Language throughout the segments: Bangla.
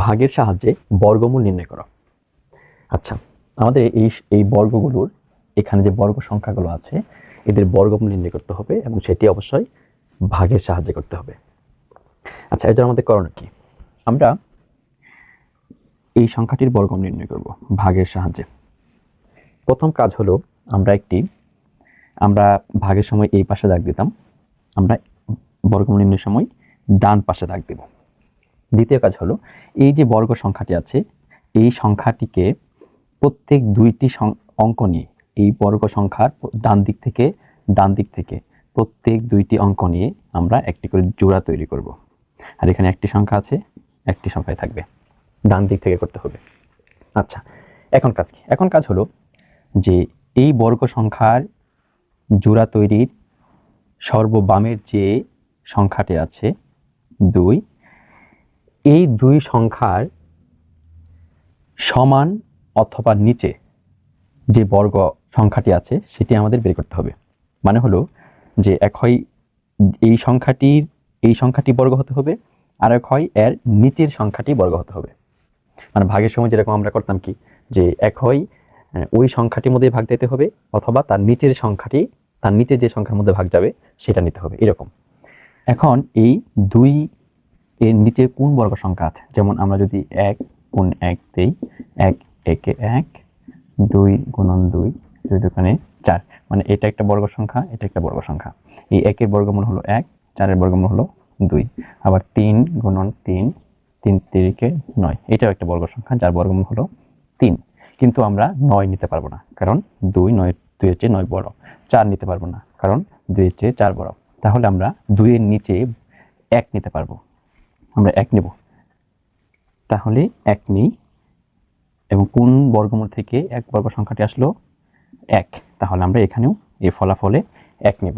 ভাগের সাহায্যে বর্গমূল নির্ণয় করো। আচ্ছা, আমাদের এই বর্গগুলোর এখানে যে বর্গ সংখ্যাগুলো আছে এদের বর্গমূল নির্ণয় করতে হবে এবং সেটি অবশ্যই ভাগের সাহায্যে করতে হবে। আচ্ছা, এর জন্য আমাদের করণীয় কি? আমরা এই সংখ্যাটির বর্গমূল নির্ণয় করব ভাগের সাহায্যে। প্রথম কাজ হলো আমরা ভাগের সময় এই পাশে দাগ দিতাম, আমরা বর্গমূল নির্ণয়ের সময় ডান পাশে দাগ দেব। দ্বিতীয় কাজ হলো এই যে বর্গ সংখ্যাটি আছে এই সংখ্যাটিকে প্রত্যেক দুইটি অঙ্ক নিয়ে এই বর্গ সংখ্যার ডান দিক থেকে প্রত্যেক দুইটি অঙ্ক নিয়ে আমরা একটি করে জোড়া তৈরি করব। আর এখানে একটি সংখ্যা আছে, একটি সংখ্যায় থাকবে, ডান দিক থেকে করতে হবে। আচ্ছা, এখন কাজ কি? এখন কাজ হলো যে এই বর্গ সংখ্যার জোড়া তৈরির সর্ববামের যে সংখ্যাটি আছে 2, এই দুই সংখ্যার সমান অথবা নিচে যে বর্গ সংখ্যাটি আছে সেটি আমাদের বের করতে হবে। মানে হলো যে এক হয় এই সংখ্যাটি বর্গ হতে হবে, আর এক হয় এর নিচের সংখ্যাটি বর্গ হতে হবে। মানে ভাগের সময় যেরকম আমরা করতাম কি, যে এক হয় ওই সংখ্যাটির মধ্যে ভাগ দিতে হবে অথবা তার নিচের যে সংখ্যার মধ্যে ভাগ যাবে সেটা নিতে হবে, এরকম। এখন এই 2 এর নিচে কোন বর্গ সংখ্যা আছে, যেমন আমরা যদি 1 গুণ 1 দেই, 1 একে 1, 2 গুণন 2, 2 দুগুণে 4, মানে এটা একটা বর্গ সংখ্যা, এটা একটা বর্গ সংখ্যা। এই 1 এর বর্গমূল হলো 1, 4 এর বর্গমূল হলো 2। আবার 3 গুণন 3, 3 তিরিকে 9, এটাও একটা বর্গ সংখ্যা যার বর্গমূল হলো 3। কিন্তু আমরা 9 নিতে পারবো না, কারণ 2 এর চেয়ে 9 বড়। 4 নিতে পারবো না, কারণ 2 এর চেয়ে 4 বড়। তাহলে আমরা 2 এর নিচে 1 নিতে পারবো, আমরা 1 নেব। তাহলে 1 নেই, এবং কোন বর্গমূল থেকে এক বর্গ সংখ্যাটি আসলো? 1। তাহলে আমরা এখানেও এই ফলাফলে 1 নেব।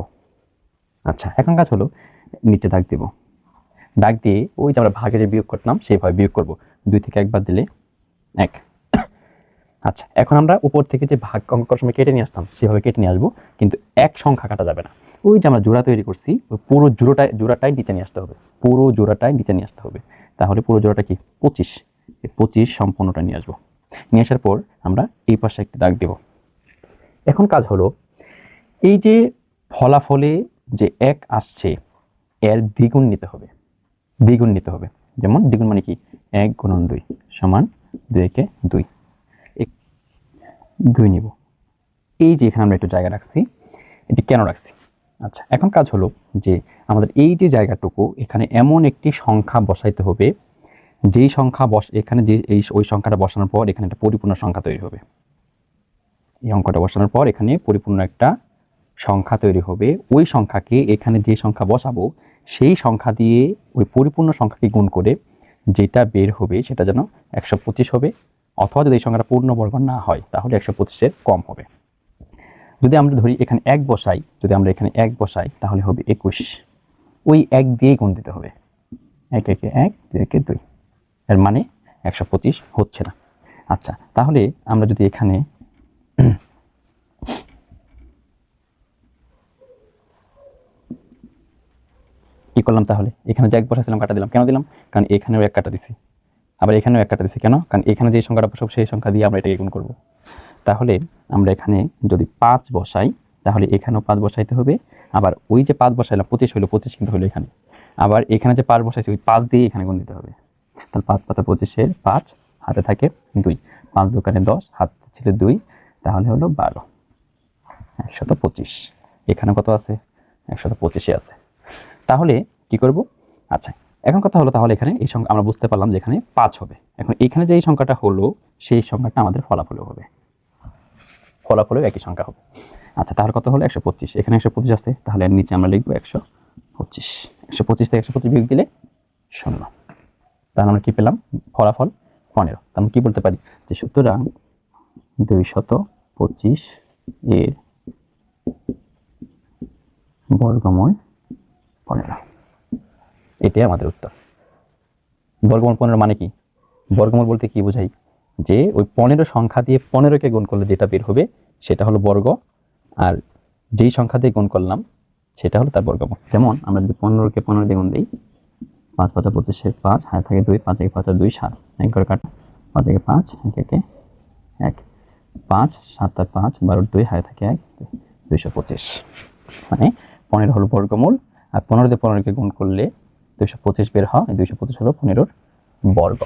আচ্ছা, এখন কাজ হলো নিচে দাগ দেব, দাগ দিয়ে ওই যে আমরা ভাগে যে বিয়োগ করতাম সেইভাবে বিয়োগ করব। 2 থেকে 1 বাদ দিলে 1। আচ্ছা, এখন আমরা উপর থেকে যে ভাগ অঙ্ক করার সময় কেটে নিয়ে আসতাম সেভাবে কেটে নিয়ে আসবো, কিন্তু এক সংখ্যা কাটা যাবে না। ওই যে আমরা জোড়া তৈরি করছি ওই পুরো জোড়াটাই নিচে নিয়ে আসতে হবে, পুরো জোড়াটাই নিচে নিয়ে আসতে হবে। তাহলে পুরো জোড়াটা কি? 25। এই 25 সম্পূর্ণটা নিয়ে আসবো। নিয়ে আসার পর আমরা এই পাশে একটি দাগ দেব। এখন কাজ হলো এই যে ফলাফলে যে 1 আসছে এর দ্বিগুণ নিতে হবে, দ্বিগুণ নিতে হবে। যেমন দ্বিগুণ মানে কি? 1 গুণন 2 সমান 2 একে 2, 2 নিব। এই যে এখানে আমরা একটু জায়গা রাখছি, এটি কেন রাখছি? আচ্ছা, এখন কাজ হলো যে আমাদের এই যে জায়গাটুকু এখানে এমন একটি সংখ্যা বসাইতে হবে যেই সংখ্যা এখানে যে ওই সংখ্যাটা বসানোর পর এখানে একটা পরিপূর্ণ সংখ্যা তৈরি হবে। এই অঙ্কটা বসানোর পর এখানে পরিপূর্ণ একটা সংখ্যা তৈরি হবে। ওই সংখ্যাকে এখানে যে সংখ্যা বসাবো সেই সংখ্যা দিয়ে ওই পরিপূর্ণ সংখ্যাকে গুণ করে যেটা বের হবে সেটা যেন 125 হবে, অথবা যদি এই সংখ্যাটা পূর্ণবর্গ না হয় তাহলে 125-এর কম হবে। যদি আমরা ধরি এখানে 1 বসাই, তাহলে হবে 21। ওই 1 দিয়ে গুণ দিতে হবে, 1 একে 1, 2 একে 2, এর মানে 125 হচ্ছে না। আচ্ছা, তাহলে আমরা যদি এখানে কি করলাম, তাহলে এখানে যে 1 বসাইছিলাম কাটা দিলাম, কেন দিলাম? কারণ এখানেও 1 কাটা দিছি, আবার এখানেও 1 কাটা দিছি, কেন? কারণ এখানে যে সংখ্যাটা বসাবো সেই সংখ্যা দিয়ে আমরা এটাকে গুণ করব। তাহলে আমরা এখানে যদি 5 বসাই তাহলে এখানেও 5 বসাইতে হবে, আবার ওই যে 5 বসাইলাম 25 হলো, 25 কিন্তু হলো এখানে, আবার এখানে যে 5 বসাইছি ওই 5 দিয়ে এখানে গুণ দিতে হবে। তাহলে 5 পাতা 25-এর 5, হাতে থাকে 2, 5 দোকানে 10, হাতে ছিল 2, তাহলে হলো 12, 125। এখানে কত আছে? 125 আছে। তাহলে কি করব? আচ্ছা, এখন কথা হলো তাহলে এখানে এই সংখ্যা আমরা বুঝতে পারলাম যে এখানে 5 হবে। এখন এখানে যে এই সংখ্যাটা হলো সেই সংখ্যাটা আমাদের ফলাফলেও হবে, ফলাফলেও একই সংখ্যা হবে। আচ্ছা, তাহলে কত হলো? 125। এখানে 125 আছে, তাহলে এর নিচে আমরা লিখবো 125। 125 থেকে 125 বিয়োগ দিলে 0। তাহলে আমরা কি পেলাম? ফলাফল 15। তাহলে আমরা কি বলতে পারি যে সুতরাং 225 এর বর্গমূল 15। এটাই আমাদের উত্তর। বর্গমূল 15 মানে কি? বর্গমূল বলতে কি বোঝাই? যে ওই 15 সংখ্যা দিয়ে 15কে গুণ করলে যেটা বের হবে সেটা হলো বর্গ, আর যেই সংখ্যা দিয়ে গুণ করলাম সেটা হলো তার বর্গমূল। যেমন আমরা যদি 15কে 15 দিয়ে গুণ দিই 5 5 25 5 হাতে থাকে 2 5 1 5 2 7 এক করে কাটো 5 1 5 1 1 1 5 7 আর 5 12 2 হাতে থাকে 1 225 মানে 15 হলো বর্গমূল আর 15 দিয়ে 15 কে গুণ করলে 225 বের হয় 225 হলো 15 বর্গ।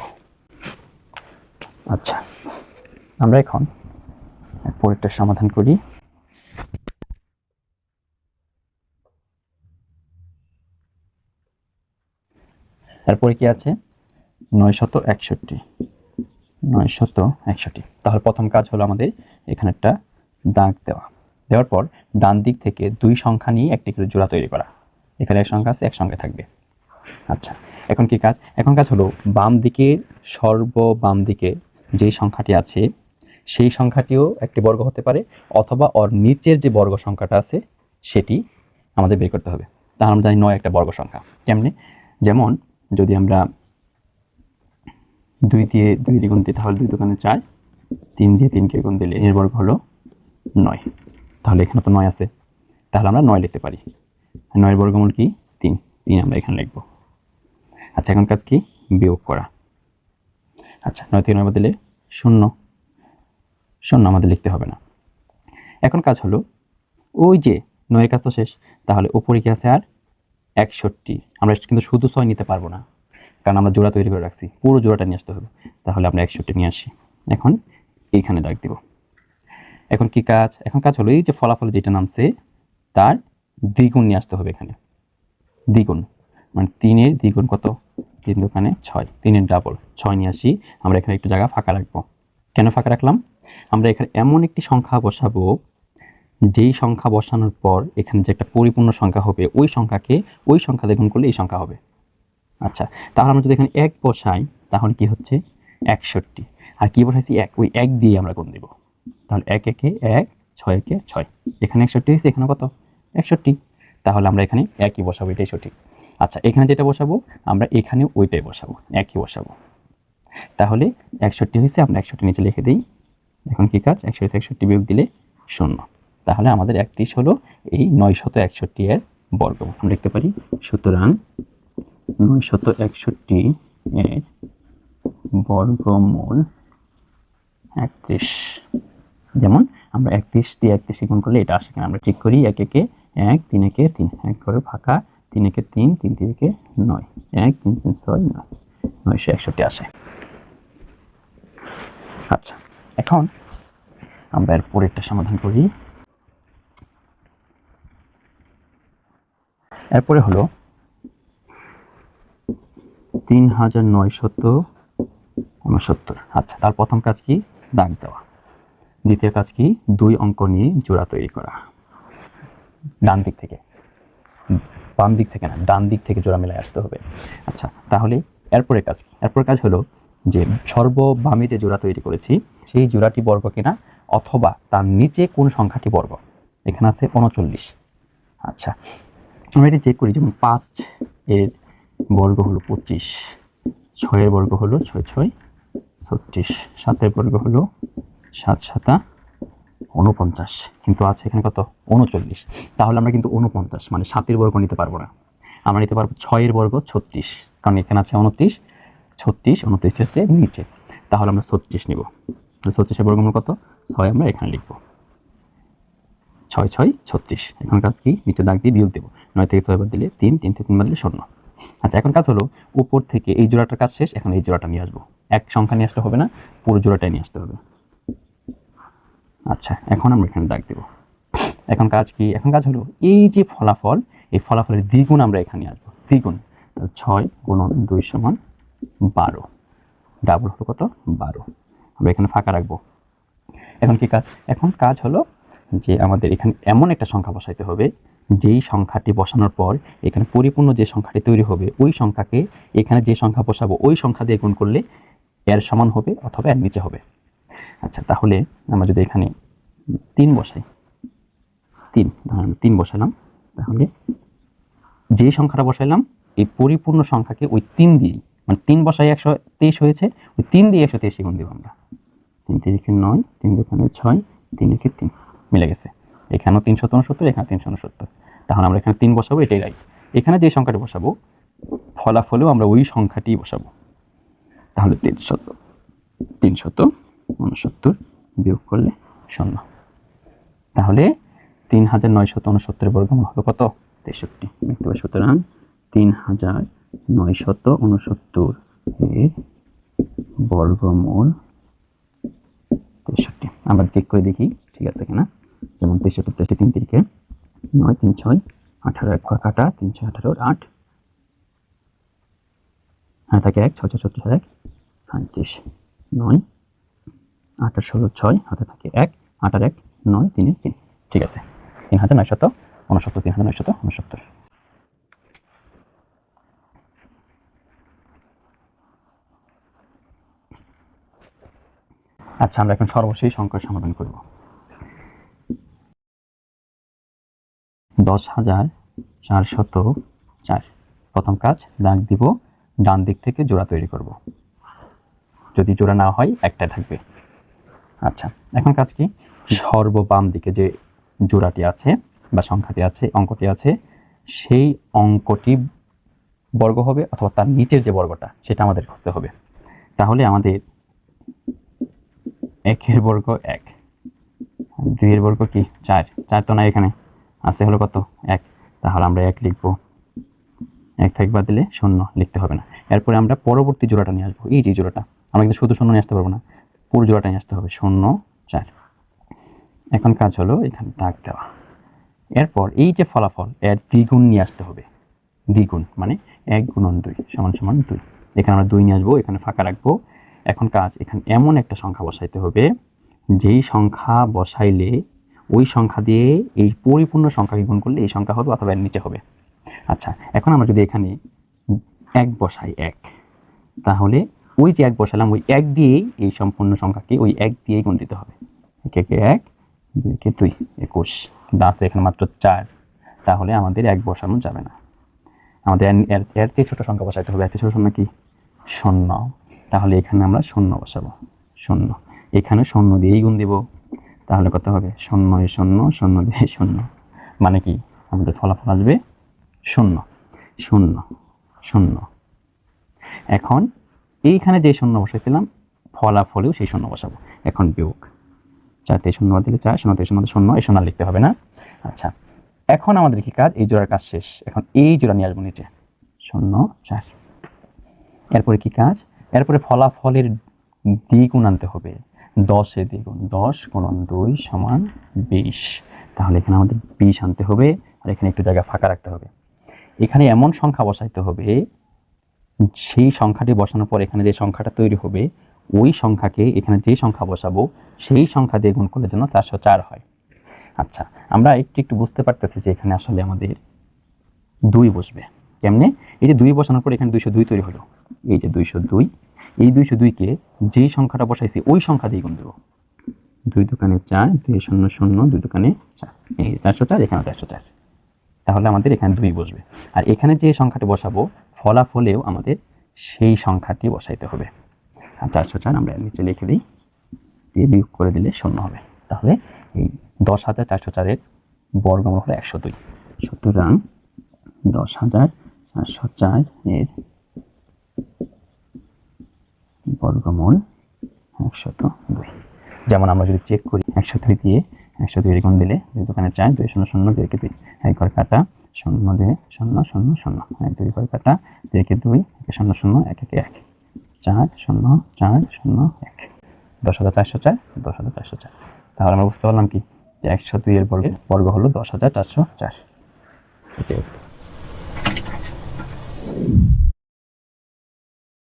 আচ্ছা আমরা এখন পরেরটা সমাধান করি। এরপরে কি আছে 961 961। তাহলে প্রথম কাজ হলো আমাদের এখানে একটা দাগ দেওয়ার পর ডান দিক থেকে দুই সংখ্যা নিয়ে একটি করে জোড়া তৈরি করা। এখানে এক সংখ্যা আছে, এক সঙ্গে থাকবে। আচ্ছা এখন কি কাজ? এখন কাজ হলো বাম দিকের বাম দিকে যে সংখ্যাটি আছে সেই সংখ্যাটিও একটি বর্গ হতে পারে, অথবা ওর নিচের যে বর্গ সংখ্যাটা আছে সেটি আমাদের বের করতে হবে। তাহলে আমরা জানি 9 একটা বর্গ সংখ্যা। কেমনে? যেমন যদি আমরা 2 দিয়ে 2 গুণ দিই তাহলে 2 দোকানে 4, 3 দিয়ে 3 কে গুণ দিলে এর বর্গ হলো 9। তাহলে এখানে তো 9 আছে, তাহলে আমরা 9 লিখতে পারি। 9 এর বর্গমূল কি? 3। 3 আমরা এখানে লিখব। আচ্ছা এখন কাজ কি? বিয়োগ করা। আচ্ছা 9 থেকে 9 বাদ দিলে 0। 0 আমাদের লিখতে হবে না। এখন কাজ হলো ওই যে 9 এর কাজ তো শেষ, তাহলে উপরে কি আছে আর 61। আমরা কিন্তু শুধু 6 নিতে পারবো না, কারণ আমরা জোড়া তৈরি করে রাখছি, পুরো জোড়াটা নিয়ে আসতে হবে। তাহলে আমরা 61 নিয়ে আসি। এখন এইখানে দাগ দিব। এখন কি কাজ? এখন কাজ হলো এই যে ফলাফল যেটা নামছে তার দ্বিগুণ নিয়ে আসতে হবে। এখানে দ্বিগুণ মানে 3 এর দ্বিগুণ কত? 3 দোকানে 6, 3 এর ডাবল 6 নিয়ে আসি। আমরা এখানে একটু জায়গা ফাঁকা রাখবো। কেন ফাঁকা রাখলাম? আমরা এখানে এমন একটি সংখ্যা বসাবো যেই সংখ্যা বসানোর পর এখানে যে একটা পরিপূর্ণ সংখ্যা হবে ওই সংখ্যাকে ওই সংখ্যা দিয়ে গুণ করলে এই সংখ্যা হবে। আচ্ছা তাহলে আমরা যদি এখানে 1 বসাই তাহলে কি হচ্ছে? 61। আর কি বসাইছি? 1, ওই 1 দিয়ে আমরা গুণ দিব। তাহলে 1 1 1, 6 1 6, এখানে 61 হয়েছে, এখানে কত? 61। তাহলে আমরা এখানে একই বসাবো, এটাই সঠিক। আচ্ছা এখানে যেটা বসাবো আমরা এখানে ওইটাই বসাবো, একই বসাবো। তাহলে 61 হয়েছে, আমরা 61 নিচে লিখে দিই। এখন কি কাজ? 61 থেকে 61 বিয়োগ দিলে 0। তাহলে আমাদের 31 হলো এই 961 এর বর্গমূল। আমরা লিখতে পারি সুতরাং 961 এর বর্গমূল 31। যেমন আমরা 31 দিয়ে 31 গুণ করলে এটা আসে কিনা আমরা ঠিক করি। 1 1 1, 3 1 3, 1 করে ফাঁকা, 3 1 3, 3 3 9, 1 3 3 6 9, 961 আসে। আচ্ছা এখন আমরা এর পরেরটা সমাধান করি। এরপরে হলো 3969। আচ্ছা তার প্রথম কাজ কি? দাগ দেওয়া। দ্বিতীয় কাজ কি? 2 অঙ্ক নিয়ে জোড়া তৈরি করা। ডান দিক থেকে, বাম দিক থেকে না, ডান দিক থেকে জোড়া মিলাই আসতে হবে। আচ্ছা তাহলে এরপরে কাজ কি? এরপরে কাজ হলো যে বামে যে জোড়া তৈরি করেছি সেই জোড়াটি বর্গ কিনা, অথবা তার নিচে কোন সংখ্যাটি বর্গ। এখানে আছে 39। আচ্ছা আমরা এটি চেক করি। যেমন 5 এর বর্গ হলো 25, 6 এর বর্গ হলো 6 6 36, 7 এর বর্গ হলো 7 7 49, কিন্তু আছে এখানে কত? 39। তাহলে আমরা কিন্তু 49 মানে 7 এর বর্গ নিতে পারবো না। আমরা নিতে পারবো 6 এর বর্গ 36, কারণ এখানে আছে 29, 36 29 হচ্ছে নিচে। তাহলে আমরা 36 নিব। 36 এর বর্গমূল কত? 6 আমরা এখানে লিখবো। 6 6 36। এখন কাজ কি? নিচে দাগ দিয়ে বিয়োগ দেবো। 9 থেকে 6 বাদ দিলে 3, 3 থেকে 3 বাদ দিলে 0। আচ্ছা এখন কাজ হলো উপর থেকে এই জোড়াটার কাজ শেষ, এখন এই জোড়াটা নিয়ে আসবো। এক সংখ্যা নিয়ে আসতে হবে না, পুরো জোড়াটাই নিয়ে আসতে হবে। আচ্ছা এখন আমরা এখানে দাগ দেব। এখন কাজ কি? এখন কাজ হলো এই যে ফলাফল, এই ফলাফলের দ্বিগুণ আমরা এখানে আসবো। দ্বিগুণ 6 গুণন 2 সমান 12, ডাবল হলো কত? 12। আমরা এখানে ফাঁকা রাখবো। এখন কি কাজ? এখন কাজ হলো যে আমাদের এখানে এমন একটা সংখ্যা বসাইতে হবে যেই সংখ্যাটি বসানোর পর এখানে পরিপূর্ণ যে সংখ্যাটি তৈরি হবে ওই সংখ্যাকে এখানে যে সংখ্যা বসাবো ওই সংখ্যা দিয়ে গুণ করলে এর সমান হবে অথবা এর নিচে হবে। আচ্ছা তাহলে আমরা যদি এখানে 3 বসাই, 3 ধরেন 3 বসালাম, তাহলে যে সংখ্যাটা বসাইলাম এই পরিপূর্ণ সংখ্যাকে ওই 3 দিয়ে, মানে 3 বসাই 123 হয়েছে, ওই 3 দিয়ে 123 গুণ দেব আমরা। 3 3 9, 3 2 6, 3 1 3 মিলে গেছে। এখানেও 369, এখানে 369। তাহলে আমরা এখানে 3 বসাবো, এটাই রাইট। এখানে যে সংখ্যাটা বসাবো ফলাফলেও আমরা ওই সংখ্যাটি বসাবো। তাহলে 369 বিয়োগ করলে 0। তাহলে 3969 বর্গমূল হলো কত? 63। লিখতে পারি সুতরাং 3969 এর বর্গমূল 63। আমরা চেক করে দেখি ঠিক আছে কিনা। যেমন 63 3 তিরিকে 9 3 6 18 এক ঘর কাটা 3 6 18 8 হ্যাঁ থাকে 1 6 6 36 1 37 9 8 16 6 হাতে থাকে 1 8 আর 1 9 3 3। ঠিক আছে 3969। আচ্ছা আমরা এখন সর্বশেষ সংখ্যার সমাধান করব। 10,404। প্রথম কাজ দাগ দিব, ডান দিক থেকে জোড়া তৈরি করব। যদি জোড়া না হয় একটা থাকবে। আচ্ছা এখন কাজ কি, সর্ববাম দিকে যে জোড়াটি আছে বা সংখ্যাটি আছে, অঙ্কটি আছে, সেই অঙ্কটি বর্গ হবে অথবা তার নিচের যে বর্গটা সেটা আমাদের খুঁজতে হবে। তাহলে আমাদের 1 এর বর্গ 1, 2 এর বর্গ কি 4, 4 তো না এখানে আছে হলো কত 1, তাহলে আমরা 1 লিখব। 1 থেকে বাদ দিলে 0 লিখতে হবে না। এরপরে আমরা পরবর্তী জোড়াটা নিয়ে আসবো, এই যে জোড়াটা, আমরা কিন্তু শুধু 0 নিয়ে আসতে পারবো না, পুরো জোড়াটা নিয়ে আসতে হবে 0 4। এখন কাজ হলো এখানে দাগ দেওয়া। এরপর এই যে ফলাফল এর দ্বিগুণ নিয়ে আসতে হবে। দ্বিগুণ মানে 1 গুণন 2 সমান সমান 2। এখানে আমরা 2 নিয়ে আসবো, এখানে ফাঁকা রাখবো। এখন কাজ এখানে এমন একটা সংখ্যা বসাইতে হবে যেই সংখ্যা বসাইলে ওই সংখ্যা দিয়ে এই পরিপূর্ণ সংখ্যাকে গুণ করলে এই সংখ্যা হবে অথবা এর নিচে হবে। আচ্ছা এখন আমরা যদি এখানে 1 বসাই 1, তাহলে ওই যে 1 বসালাম ওই 1 দিয়েই এই সম্পূর্ণ সংখ্যাকে ওই 1 দিয়েই গুণ দিতে হবে। 1 কে 1 2 কে 2 21, কিন্তু আছে এখানে মাত্র 4, তাহলে আমাদের 1 বসানো যাবে না। আমাদের এর চেয়ে ছোট সংখ্যা বসাইতে হবে। এর চেয়ে ছোট সংখ্যা কি 0, তাহলে এখানে আমরা 0 বসাবো। 0 এখানে 0 দিয়েই গুণ দিব, তাহলে কত হবে 0 এ 0 0 দিয়ে 0, মানে কি আমাদের ফলাফল আসবে 0 0 0। এখন এইখানে যে 0 বসাইছিলাম ফলাফলেও সেই 0 বসাবো। এখন বিয়োগ, 4 থেকে 0 বাদ দিলে 4, 0 থেকে 0 0, এই 0 লিখতে হবে না। আচ্ছা এখন আমাদের কি কাজ, এই জোড়ার কাজ শেষ। এখন এই জোড়া নিয়ে আসবো নিচে 0 4। এরপরে কি কাজ, এরপরে ফলাফলের দ্বিগুণ আনতে হবে। 10 এর দ্বিগুণ 10 গুণন 2 সমান 20, তাহলে এখানে আমাদের 20 আনতে হবে আর এখানে একটু জায়গা ফাঁকা রাখতে হবে। এখানে এমন সংখ্যা বসাইতে হবে সেই সংখ্যাটি বসানোর পর এখানে যে সংখ্যাটা তৈরি হবে ওই সংখ্যাকে এখানে যে সংখ্যা বসাবো সেই সংখ্যা দিয়ে গুণ করলে যেন 404 হয়। আচ্ছা আমরা একটু বুঝতে পারতেছি যে এখানে আসলে আমাদের 2 বসবে কেমনে। এই যে 2 বসানোর পর এখানে 202 তৈরি হলো, এই যে 202, এই 202 কে যে সংখ্যাটা বসাইছি ওই সংখ্যা দিয়ে গুণ দেব। 2 দোকানে 4, 2 0 0, 2 দোকানে 4, এই 404, এখানে 404, তাহলে আমাদের এখানে 2 বসবে। আর এখানে যে সংখ্যাটি বসাবো ফলাফলেও আমাদের সেই সংখ্যাটি বসাইতে হবে। আর 404 আমরা নিচে লিখে দিই, দিয়ে বিয়োগ করে দিলে 0 হবে। তাহলে এই 10,404 এর বর্গমূল হলো 102। সুতরাং 10,404 এর বর্গমূল 102। যেমন আমরা যদি চেক করি 102 দিয়ে 102 এর গুণ দিলে 2 দোকানে 4, 2 0 0, 2 কে 2, 1 ঘর কাটা 0 2 0 0 0, 1 2 ঘর কাটা 2 কে 2, 1 0 0, 1 1 1, 4 0 4 0 1, 10,404 10,404। তাহলে আমরা বুঝতে পারলাম কি যে 102 এর বর্গ হলো 10,404।